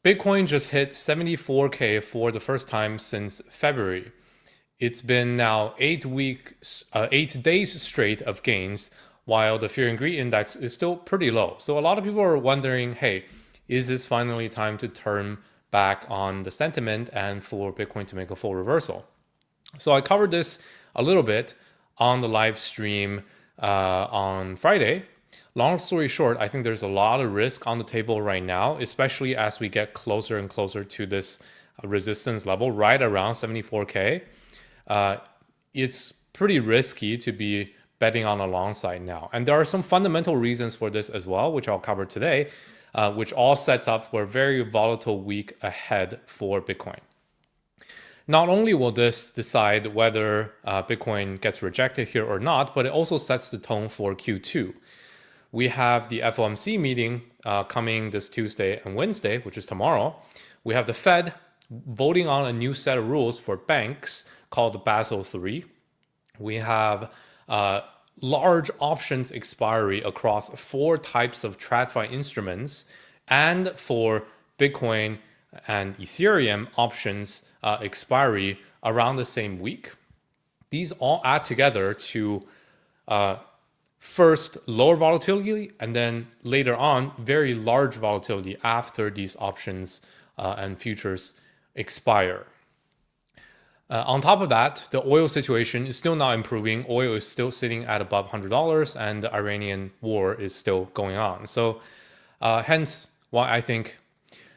Bitcoin just hit 74K for the first time since February. It's been now 8 days straight of gains, while the fear and greed index is still pretty low. So a lot of people are wondering, hey, is this finally time to turn back on the sentiment and for Bitcoin to make a full reversal? So I covered this a little bit on the live stream on Friday. Long story short, I think there's a lot of risk on the table right now, especially as we get closer and closer to this resistance level right around 74K. It's pretty risky to be betting on the long side now. And there are some fundamental reasons for this as well, which I'll cover today, which all sets up for a very volatile week ahead for Bitcoin. Not only will this decide whether Bitcoin gets rejected here or not, but it also sets the tone for Q2. We have the FOMC meeting coming this Tuesday and Wednesday, which is tomorrow. We have the Fed voting on a new set of rules for banks called Basel III. We have large options expiry across 4 types of TradFi instruments, and for Bitcoin and Ethereum options expiry around the same week. These all add together to first lower volatility, and then later on very large volatility after these options and futures expire. On top of that, the oil situation is still not improving. Oil is still sitting at above $100, and the Iranian war is still going on. So hence why I think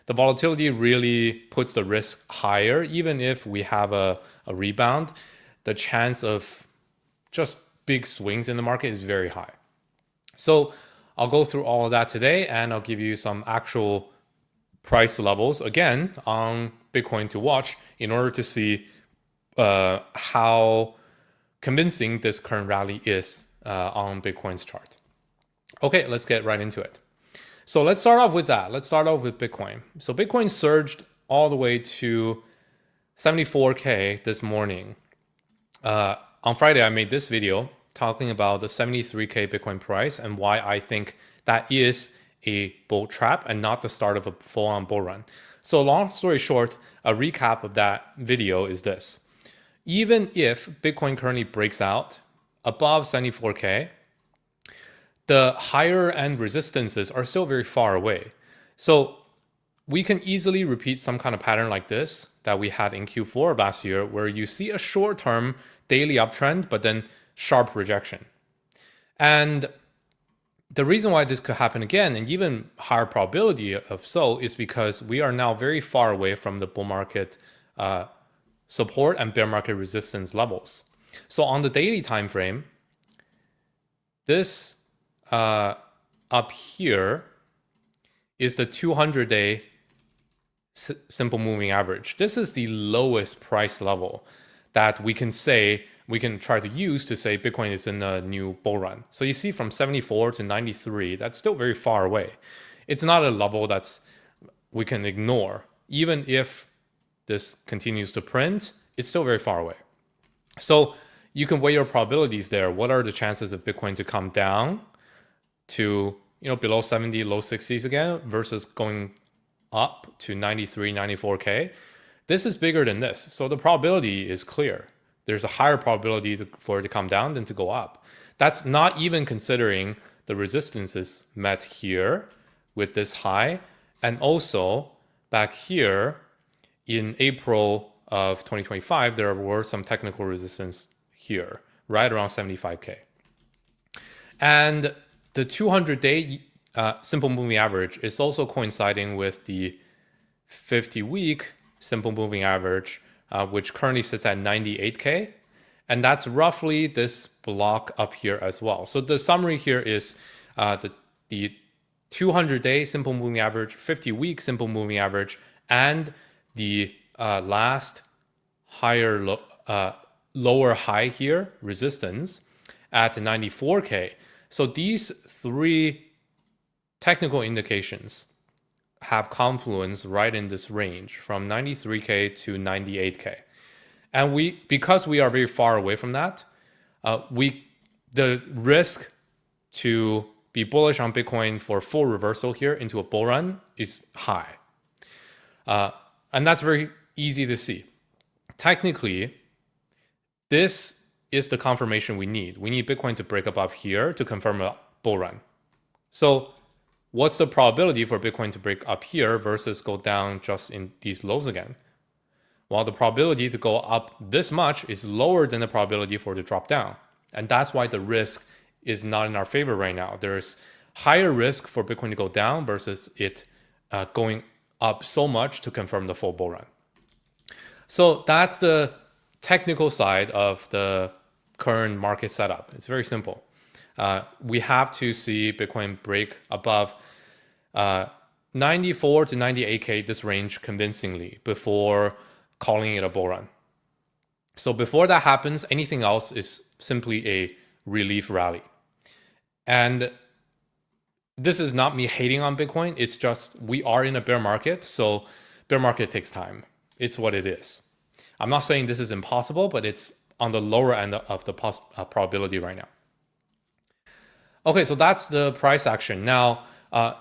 the volatility really puts the risk higher. Even if we have a rebound, the chance of just big swings in the market is very high. So I'll go through all of that today, and I'll give you some actual price levels again on Bitcoin to watch in order to see how convincing this current rally is on Bitcoin's chart. Okay, let's get right into it. So let's start off with that. Let's start off with Bitcoin. So Bitcoin surged all the way to 74K this morning. On Friday, I made this video talking about the 73K Bitcoin price and why I think that is a bull trap and not the start of a full-on bull run. So long story short, a recap of that video is this. Even if Bitcoin currently breaks out above 74K, the higher end resistances are still very far away. So we can easily repeat some kind of pattern like this that we had in Q4 of last year, where you see a short-term daily uptrend, but then sharp rejection. And the reason why this could happen again, and even higher probability of so, is because we are now very far away from the bull market support and bear market resistance levels. So on the daily time frame, this up here is the 200-day simple moving average. This is the lowest price level that we can try to use to say Bitcoin is in a new bull run. So you see from 74 to 93, that's still very far away. It's not a level we can ignore. Even if this continues to print, it's still very far away. So you can weigh your probabilities there. What are the chances of Bitcoin to come down to below 70, low 60s again versus going up to 93, 94K? This is bigger than this. So the probability is clear. There's a higher probability for it to come down than to go up. That's not even considering the resistances met here with this high. And also back here in April of 2025, there were some technical resistance here, right around 75K. And the 200-day simple moving average is also coinciding with the 50-week simple moving average, which currently sits at 98K. And that's roughly this block up here as well. So the summary here is the 200-day simple moving average, 50-week simple moving average, and the last lower high here, resistance, at 94K. So these 3 technical indications have confluence right in this range from 93K to 98K. And because we are very far away from that, the risk to be bullish on Bitcoin for full reversal here into a bull run is high. And that's very easy to see. Technically, this is the confirmation we need. We need Bitcoin to break above here to confirm a bull run. So what's the probability for Bitcoin to break up here versus go down just in these lows again? Well, the probability to go up this much is lower than the probability for it to drop down. And that's why the risk is not in our favor right now. There's higher risk for Bitcoin to go down versus it going up so much to confirm the full bull run. So that's the technical side of the current market setup. It's very simple. We have to see Bitcoin break above 94 to 98K, this range, convincingly before calling it a bull run. So before that happens, anything else is simply a relief rally. And this is not me hating on Bitcoin. It's just we are in a bear market. So bear market takes time. It's what it is. I'm not saying this is impossible, but it's on the lower end of the probability right now. Okay, so that's the price action. Now,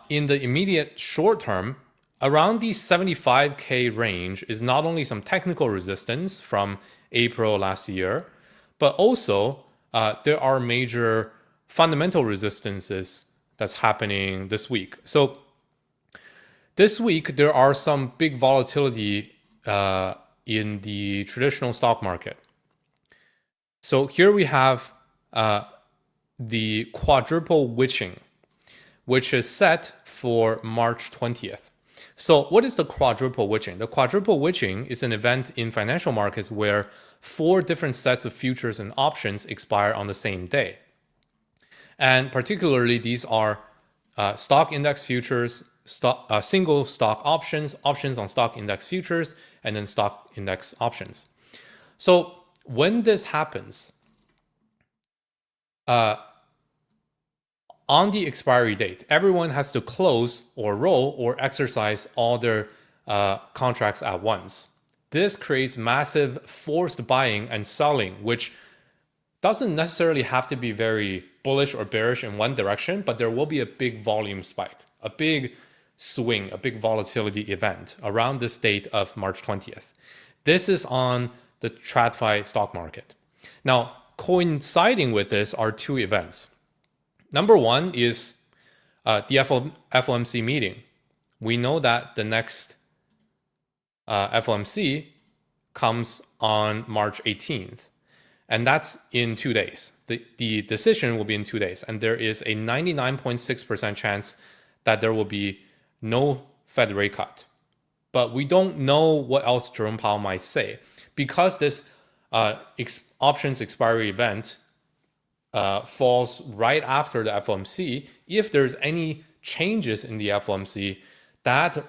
in the immediate short term, around the 75K range is not only some technical resistance from April last year, but also there are major fundamental resistances that's happening this week. So this week, there are some big volatility in the traditional stock market. So here we have the quadruple witching, which is set for March 20th. So what is the quadruple witching? The quadruple witching is an event in financial markets where 4 different sets of futures and options expire on the same day. And particularly, these are stock index futures, single stock options, options on stock index futures, and then stock index options. So when this happens, on the expiry date, everyone has to close or roll or exercise all their contracts at once. This creates massive forced buying and selling, which doesn't necessarily have to be very bullish or bearish in one direction, but there will be a big volume spike, a big swing, a big volatility event around this date of March 20th. This is on the TradFi stock market. Now, coinciding with this are 2 events. Number one is the FOMC meeting. We know that the next FOMC comes on March 18th, and that's in 2 days. The decision will be in 2 days, and there is a 99.6% chance that there will be no Fed rate cut. But we don't know what else Jerome Powell might say. Because this options expiry event falls right after the FOMC, if there's any changes in the FOMC, that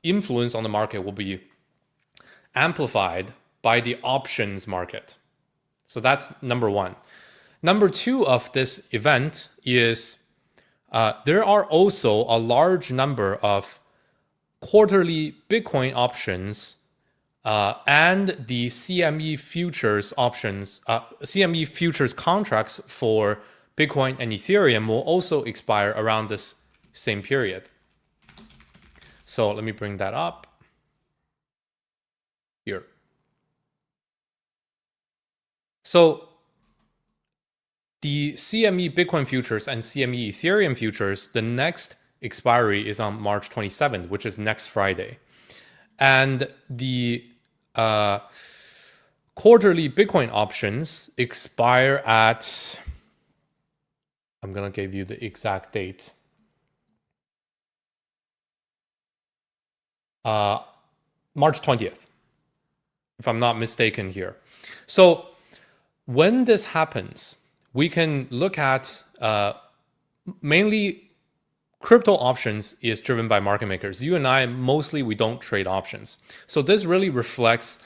influence on the market will be amplified by the options market. So that's number one. Number two of this event is there are also a large number of quarterly Bitcoin options and the CME futures options, CME futures contracts for Bitcoin and Ethereum will also expire around this same period. So let me bring that up here. So the CME Bitcoin futures and CME Ethereum futures, the next expiry is on March 27th, which is next Friday. And the quarterly Bitcoin options expire at, I'm going to give you the exact date. March 20th, if I'm not mistaken here. So when this happens, we can look at mainly crypto options is driven by market makers. You and I, mostly we don't trade options. So this really reflects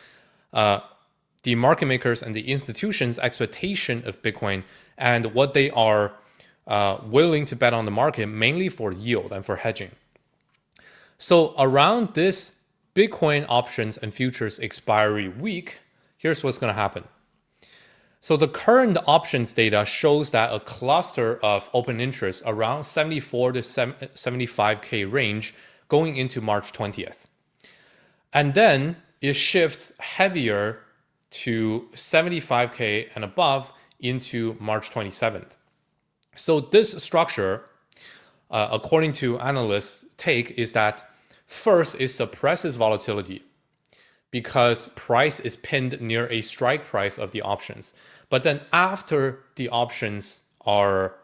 the market makers and the institutions' expectation of Bitcoin and what they are willing to bet on the market, mainly for yield and for hedging. So around this Bitcoin options and futures expiry week, here's what's going to happen. So the current options data shows that a cluster of open interest around 74 to 75K range going into March 20th. And then it shifts heavier to 75K and above into March 27th. So this structure, according to analysts' take, is that first it suppresses volatility because price is pinned near a strike price of the options. But then after the options are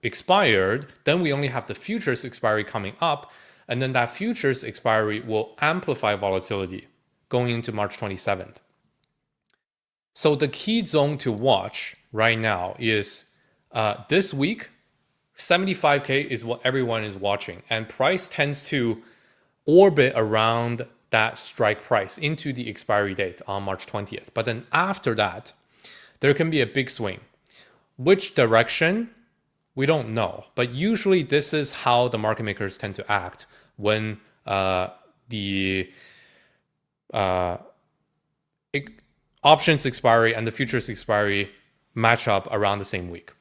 expired, then we only have the futures expiry coming up, and then that futures expiry will amplify volatility going into March 27th. So the key zone to watch right now is this week, 75K is what everyone is watching, and price tends to orbit around that strike price into the expiry date on March 20th. But then after that, there can be a big swing. Which direction? We don't know. But usually this is how the market makers tend to act when the options expiry and the futures expiry match up around the same week.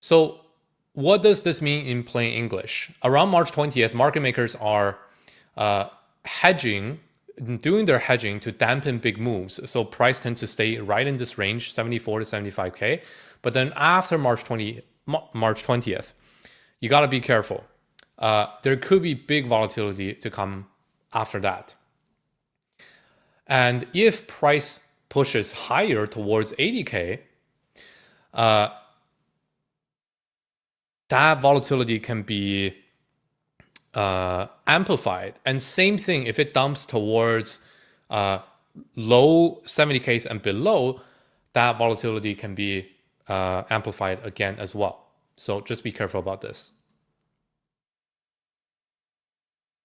So what does this mean in plain English? Around March 20th, market makers are doing their hedging to dampen big moves. So price tends to stay right in this range, 74 to 75K. But then after March 20th, you got to be careful. There could be big volatility to come after that. And if price pushes higher towards 80K, that volatility can be amplified. And same thing, if it dumps towards low 70Ks and below, that volatility can be amplified again as well. So just be careful about this.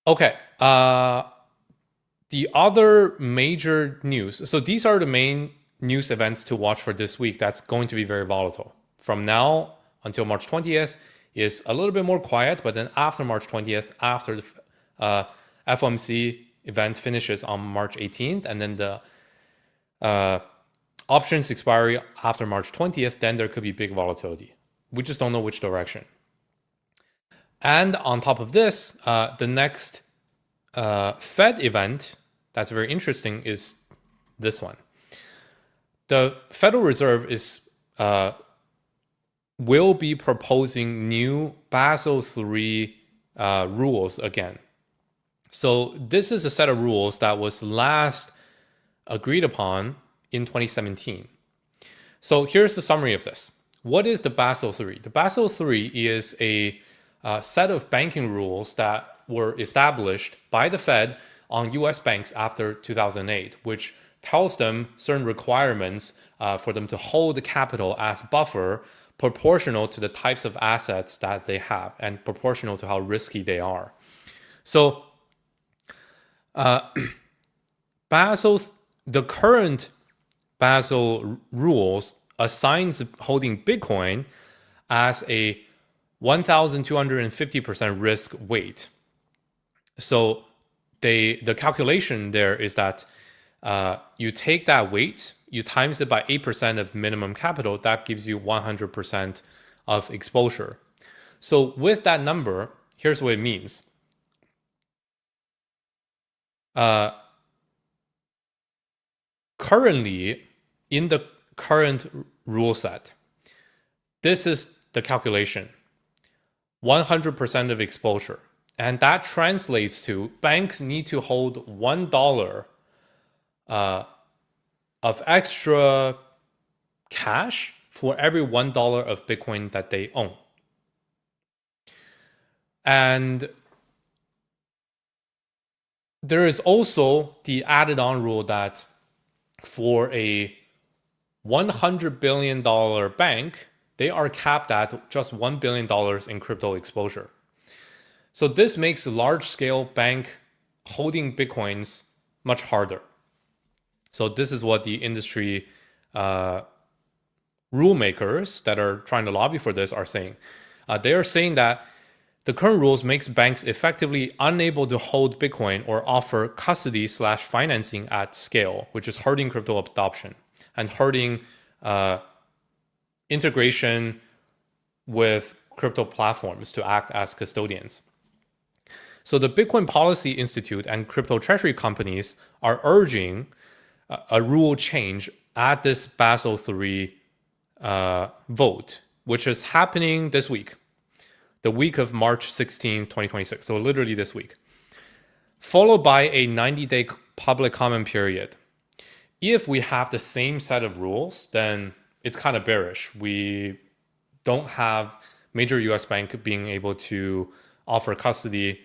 Okay. The other major news. So these are the main news events to watch for this week. That's going to be very volatile. From now until March 20th is a little bit more quiet, but then after March 20th, after the FOMC event finishes on March 18th, and then the options expiry after March 20th, then there could be big volatility. We just don't know which direction. And on top of this, the next Fed event that's very interesting is this one. The Federal Reserve will be proposing new Basel III rules again. So this is a set of rules that was last agreed upon in 2017. So here's the summary of this. What is the Basel III? The Basel III is a set of banking rules that were established by the Fed on US banks after 2008, which tells them certain requirements for them to hold the capital as buffer proportional to the types of assets that they have and proportional to how risky they are. So the current Basel rules assigns holding Bitcoin as a 1,250% risk weight. So the calculation there is that you take that weight, you times it by 8% of minimum capital, that gives you 100% of exposure. So with that number, here's what it means. Currently, in the current rule set, this is the calculation, 100% of exposure. And that translates to banks need to hold $1 of extra cash for every $1 of Bitcoin that they own. And there is also the added on rule that for a $100 billion bank, they are capped at just $1 billion in crypto exposure. So this makes large-scale bank holding Bitcoins much harder. So this is what the industry rule makers that are trying to lobby for this are saying. They are saying that the current rules makes banks effectively unable to hold Bitcoin or offer custody/financing at scale, which is hurting crypto adoption and hurting integration with crypto platforms to act as custodians. So the Bitcoin Policy Institute and crypto treasury companies are urging a rule change at this Basel III vote, which is happening this week, the week of March 16th, 2026. So literally this week, followed by a 90-day public comment period. If we have the same set of rules, then it's kind of bearish. We don't have major US bank being able to offer custody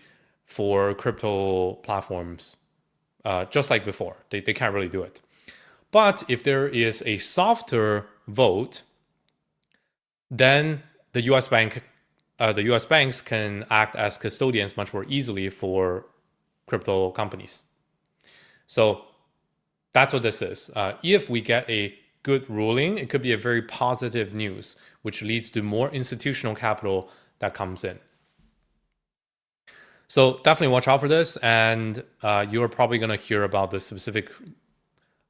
for crypto platforms just like before. They can't really do it. But if there is a softer vote, then the US banks can act as custodians much more easily for crypto companies. So that's what this is. If we get a good ruling, it could be a very positive news, which leads to more institutional capital that comes in. So definitely watch out for this, and you're probably going to hear about the specific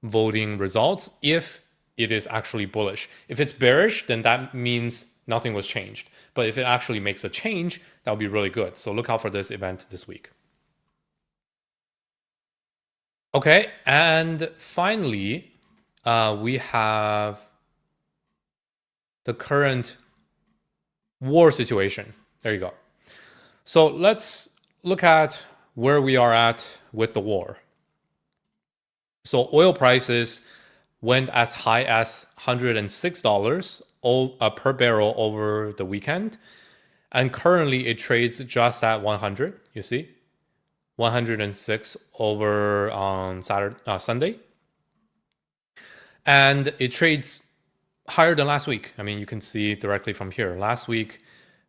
voting results if it is actually bullish. If it's bearish, then that means nothing was changed. But if it actually makes a change, that would be really good. So look out for this event this week. Okay, and finally, we have the current war situation. There you go. So let's look at where we are at with the war. So oil prices went as high as $106 per barrel over the weekend. And currently it trades just at 100, you see? 106 over on Sunday. And it trades higher than last week. I mean, you can see directly from here. Last week,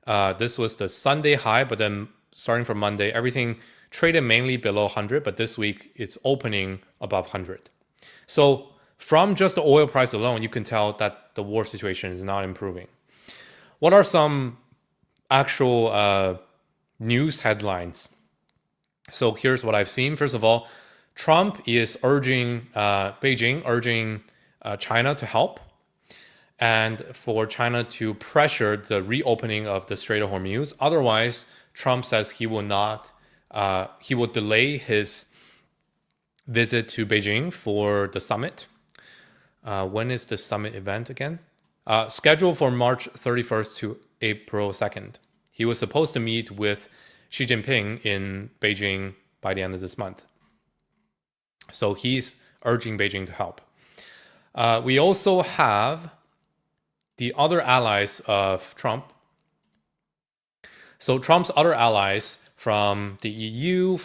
this was the Sunday high, but then starting from Monday, everything traded mainly below 100, but this week it's opening above 100. So from just the oil price alone, you can tell that the war situation is not improving. What are some actual news headlines? So here's what I've seen. First of all, Trump is urging Beijing, urging China to help, and for China to pressure the reopening of the Strait of Hormuz. Otherwise, Trump says he will not. He will delay his visit to Beijing for the summit. When is the summit event again? Scheduled for March 31st to April 2nd. He was supposed to meet with Xi Jinping in Beijing by the end of this month. So he's urging Beijing to help. We also have the other allies of Trump. So Trump's other allies from the EU,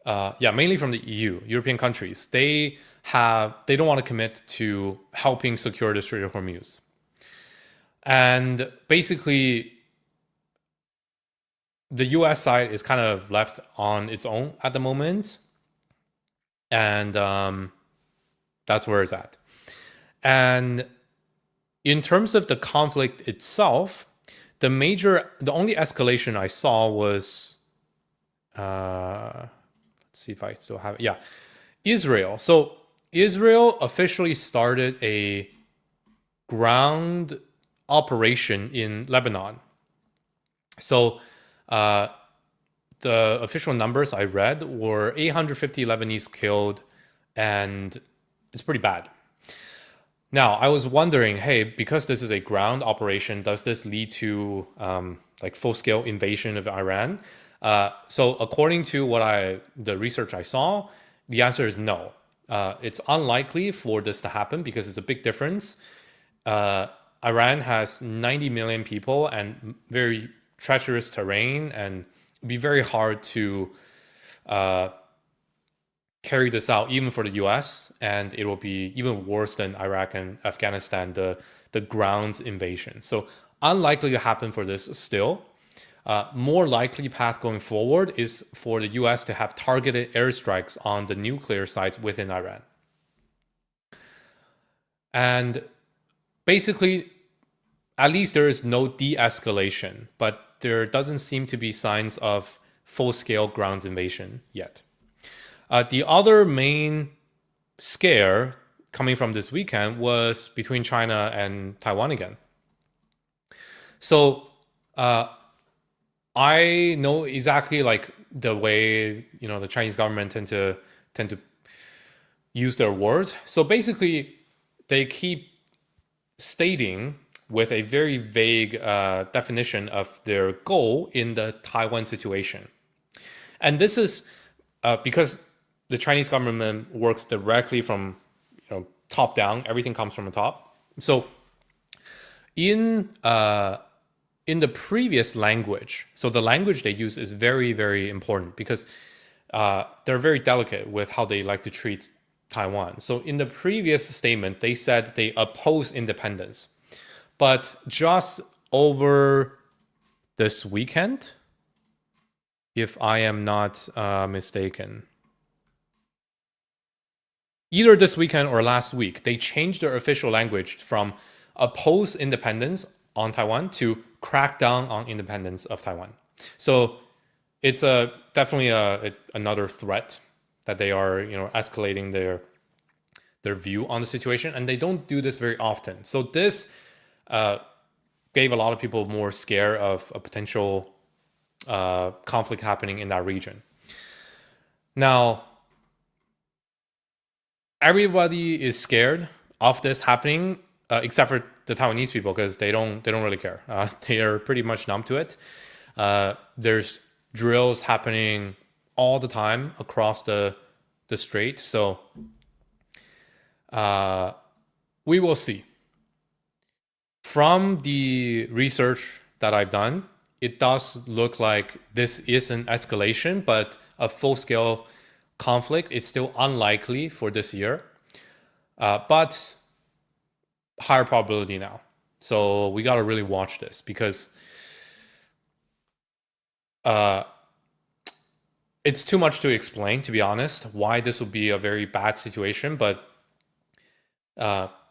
mainly from the EU, European countries, they don't want to commit to helping secure the Strait of Hormuz. And basically, the US side is kind of left on its own at the moment. And that's where it's at. And in terms of the conflict itself, the only escalation I saw was, let's see if I still have it. Yeah, Israel. So Israel officially started a ground operation in Lebanon. So the official numbers I read were 850 Lebanese killed, and it's pretty bad. Now, I was wondering, hey, because this is a ground operation, does this lead to like full-scale invasion of Iran? So according to the research I saw, the answer is no. It's unlikely for this to happen because it's a big difference. Iran has 90 million people and very treacherous terrain, and it'd be very hard to carry this out even for the US, and it will be even worse than Iraq and Afghanistan, the grounds invasion. So unlikely to happen for this still. More likely path going forward is for the US to have targeted airstrikes on the nuclear sites within Iran. And basically, at least there is no de-escalation, but there doesn't seem to be signs of full-scale grounds invasion yet. The other main scare coming from this weekend was between China and Taiwan again. So I know exactly like the way the Chinese government tend to use their words. So basically, they keep stating with a very vague definition of their goal in the Taiwan situation. And this is because the Chinese government works directly from top down. Everything comes from the top. So in the previous language, so the language they use is very, very important because they're very delicate with how they like to treat Taiwan. So in the previous statement, they said they oppose independence. But just over this weekend, if I am not mistaken, either this weekend or last week, they changed their official language from oppose independence on Taiwan to crack down on independence of Taiwan. So it's definitely another threat that they are escalating their view on the situation, and they don't do this very often. So this gave a lot of people more scare of a potential conflict happening in that region. Now, everybody is scared of this happening, except for the Taiwanese people, because they don't really care. They are pretty much numb to it. There's drills happening all the time across the strait, so we will see. From the research that I've done, it does look like this is an escalation, but a full-scale conflict is still unlikely for this year, but higher probability now. So we got to really watch this because it's too much to explain, to be honest, why this would be a very bad situation. But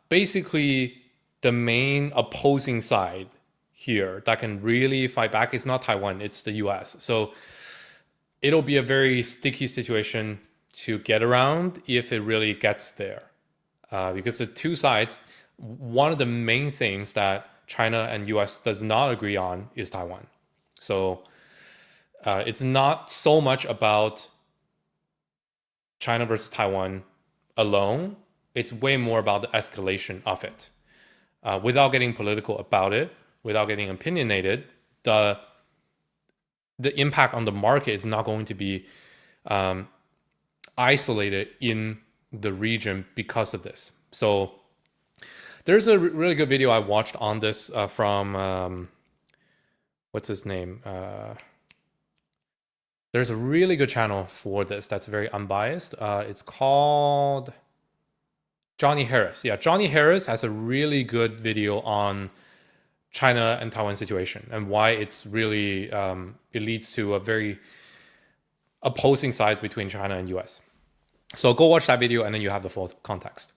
basically, the main opposing side here that can really fight back is not Taiwan, it's the US. So it'll be a very sticky situation to get around if it really gets there. Because the two sides, one of the main things that China and US does not agree on is Taiwan. So it's not so much about China versus Taiwan alone. It's way more about the escalation of it. Without getting political about it, without getting opinionated, the impact on the market is not going to be isolated in the region because of this. So there's a really good video I watched on this from what's his name? There's a really good channel for this that's very unbiased. It's called Johnny Harris. Yeah, Johnny Harris has a really good video on China and Taiwan situation and why it's really it leads to a very opposing sides between China and US. So go watch that video and then you have the full context.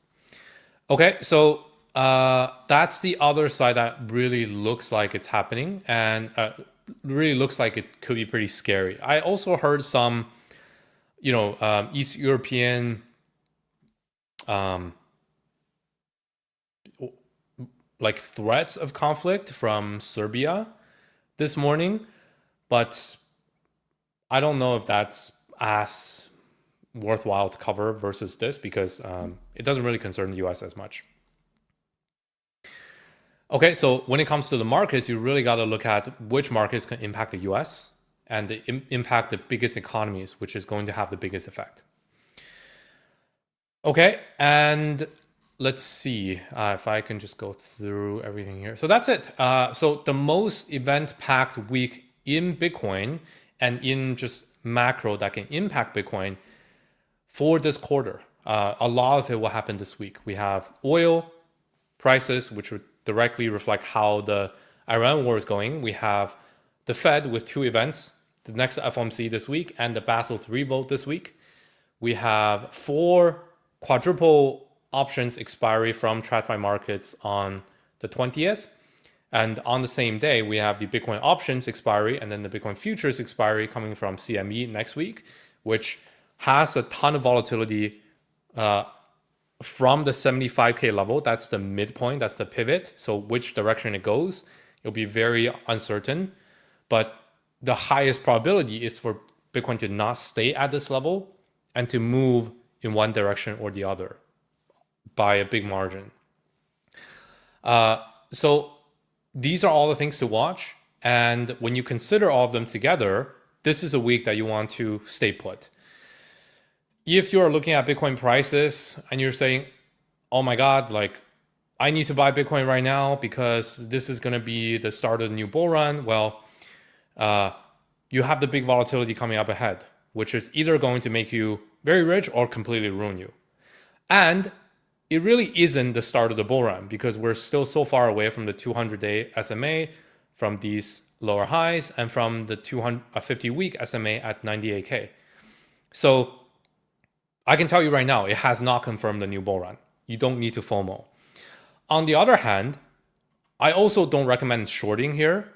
Okay, so that's the other side that really looks like it's happening and really looks like it could be pretty scary. I also heard some, East European like threats of conflict from Serbia this morning, but I don't know if that's as worthwhile to cover versus this because it doesn't really concern the US as much. Okay, so when it comes to the markets, you really got to look at which markets can impact the US and impact the biggest economies, which is going to have the biggest effect. Okay, and let's see if I can just go through everything here. So that's it. So the most event-packed week in Bitcoin and in just macro that can impact Bitcoin for this quarter. A lot of it will happen this week. We have oil prices, which would directly reflect how the Iran war is going. We have the Fed with two events, the next FOMC this week and the Basel III vote this week. We have 4 quadruple options expiry from TradFi markets on the 20th. And on the same day, we have the Bitcoin options expiry and then the Bitcoin futures expiry coming from CME next week, which has a ton of volatility from the 75K level. That's the midpoint, that's the pivot. So which direction it goes, it'll be very uncertain. But the highest probability is for Bitcoin to not stay at this level and to move in one direction or the other by a big margin. So these are all the things to watch. And when you consider all of them together, this is a week that you want to stay put. If you're looking at Bitcoin prices and you're saying, oh my God, like I need to buy Bitcoin right now because this is going to be the start of the new bull run. Well, you have the big volatility coming up ahead, which is either going to make you very rich or completely ruin you. And it really isn't the start of the bull run because we're still so far away from the 200-day SMA, from these lower highs, and from the 50-week SMA at 98K. So I can tell you right now, it has not confirmed the new bull run. You don't need to FOMO. On the other hand, I also don't recommend shorting here,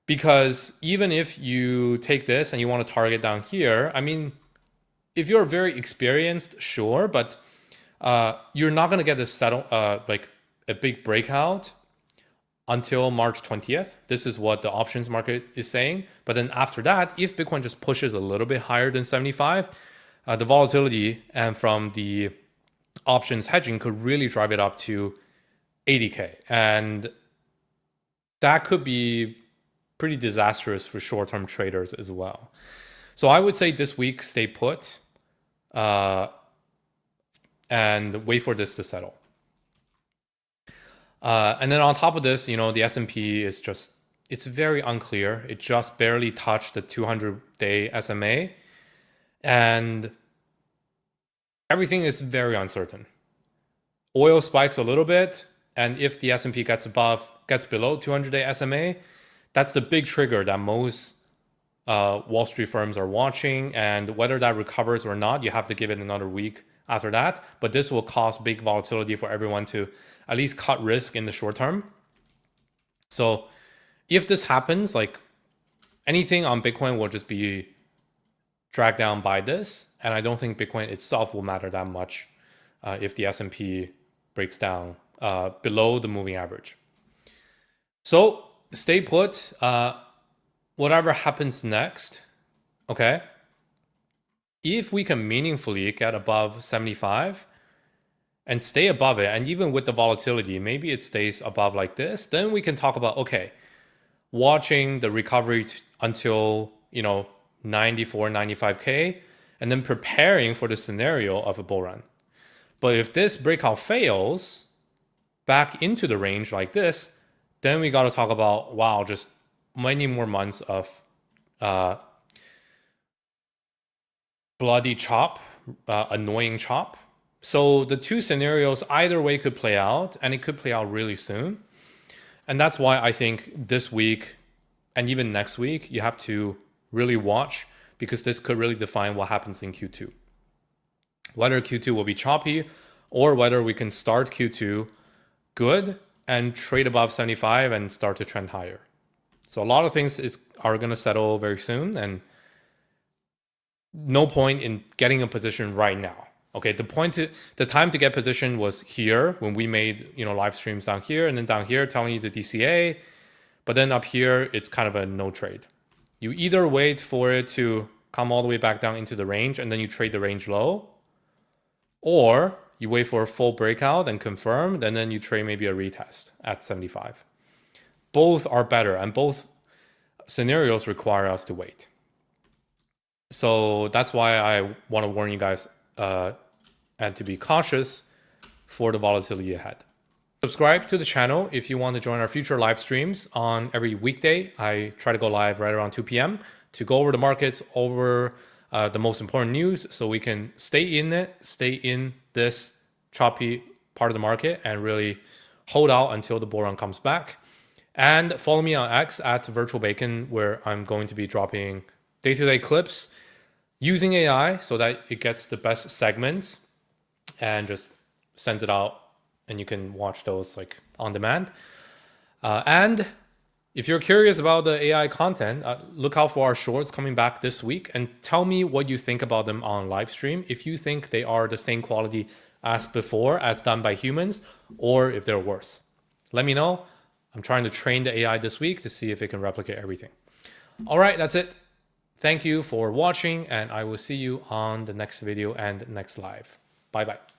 because even if you take this and you want to target down here, I mean, if you're very experienced, sure, but you're not going to get this settle, like a big breakout until March 20th. This is what the options market is saying. But then after that, if Bitcoin just pushes a little bit higher than 75, the volatility and from the options hedging could really drive it up to 80K. And that could be pretty disastrous for short-term traders as well. So I would say this week, stay put and wait for this to settle. And then on top of this, the S&P is just, it's very unclear. It just barely touched the 200-day SMA. And everything is very uncertain. Oil spikes a little bit. And if the S&P gets below 200-day SMA, that's the big trigger that most Wall Street firms are watching. And whether that recovers or not, you have to give it another week after that. But this will cause big volatility for everyone to at least cut risk in the short term. So if this happens, like anything on Bitcoin will just be dragged down by this. And I don't think Bitcoin itself will matter that much if the S&P breaks down below the moving average. So stay put. Whatever happens next, okay? If we can meaningfully get above 75 and stay above it, and even with the volatility, maybe it stays above like this, then we can talk about, okay, watching the recovery until, 94, 95K, and then preparing for the scenario of a bull run. But if this breakout fails back into the range like this, then we got to talk about, wow, just many more months of bloody chop, annoying chop. So the two scenarios either way could play out, and it could play out really soon. And that's why I think this week and even next week, you have to really watch, because this could really define what happens in Q2. Whether Q2 will be choppy or whether we can start Q2 good and trade above 75 and start to trend higher. So a lot of things are going to settle very soon, and no point in getting a position right now. Okay, the time to get position was here when we made live streams down here, and then down here telling you the DCA, but then up here it's kind of a no trade. You either wait for it to come all the way back down into the range and then you trade the range low, or you wait for a full breakout and confirm, and then you trade maybe a retest at 75. Both are better, and both scenarios require us to wait. So that's why I want to warn you guys and to be cautious for the volatility ahead. Subscribe to the channel if you want to join our future live streams on every weekday. I try to go live right around 2 p.m. to go over the markets, over the most important news, so we can stay in this choppy part of the market and really hold out until the bull run comes back. And follow me on X at VirtualBacon, where I'm going to be dropping day-to-day clips using AI so that it gets the best segments and just sends it out, and you can watch those like on demand. And if you're curious about the AI content, look out for our shorts coming back this week, and tell me what you think about them on live stream. If you think they are the same quality as before, as done by humans, or if they're worse. Let me know. I'm trying to train the AI this week to see if it can replicate everything. All right, that's it. Thank you for watching, and I will see you on the next video and next live. Bye bye.